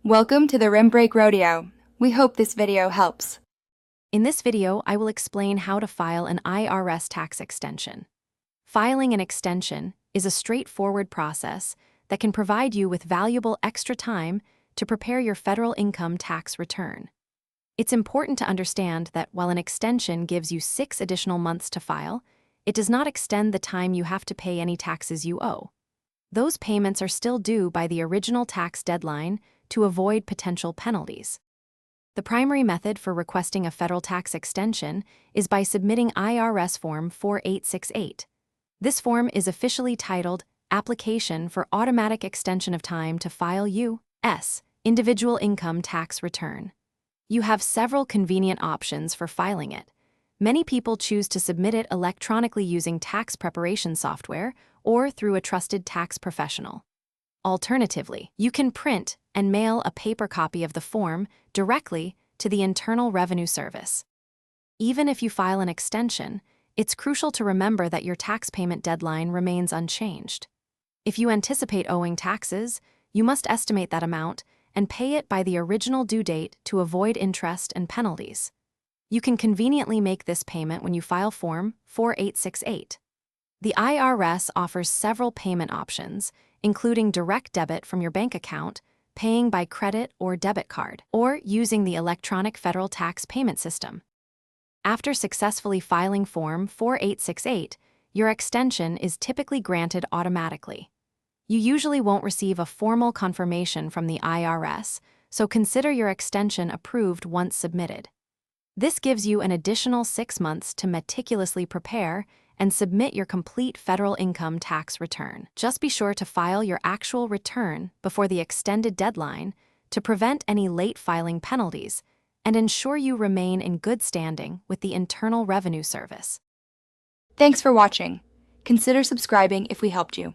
Welcome to the Rim Break Rodeo. We hope this video helps. In this video, I will explain how to file an IRS tax extension. Filing an extension is a straightforward process that can provide you with valuable extra time to prepare your federal income tax return. It's important to understand that while an extension gives you 6 additional months to file, it does not extend the time you have to pay any taxes you owe. Those payments are still due by the original tax deadline to avoid potential penalties. The primary method for requesting a federal tax extension is by submitting IRS Form 4868. This form is officially titled Application for Automatic Extension of Time to File U.S. Individual Income Tax Return. You have several convenient options for filing it. Many people choose to submit it electronically using tax preparation software or through a trusted tax professional. Alternatively, you can print and mail a paper copy of the form directly to the Internal Revenue Service. Even if you file an extension, it's crucial to remember that your tax payment deadline remains unchanged. If you anticipate owing taxes, you must estimate that amount and pay it by the original due date to avoid interest and penalties. You can conveniently make this payment when you file Form 4868. The IRS offers several payment options, including direct debit from your bank account, paying by credit or debit card, or using the electronic federal tax payment system. After successfully filing Form 4868, your extension is typically granted automatically. You usually won't receive a formal confirmation from the IRS, so consider your extension approved once submitted. This gives you an additional 6 months to meticulously prepare and submit your complete federal income tax return. Just be sure to file your actual return before the extended deadline to prevent any late filing penalties and ensure you remain in good standing with the Internal Revenue Service. Thanks for watching. Consider subscribing if we helped you.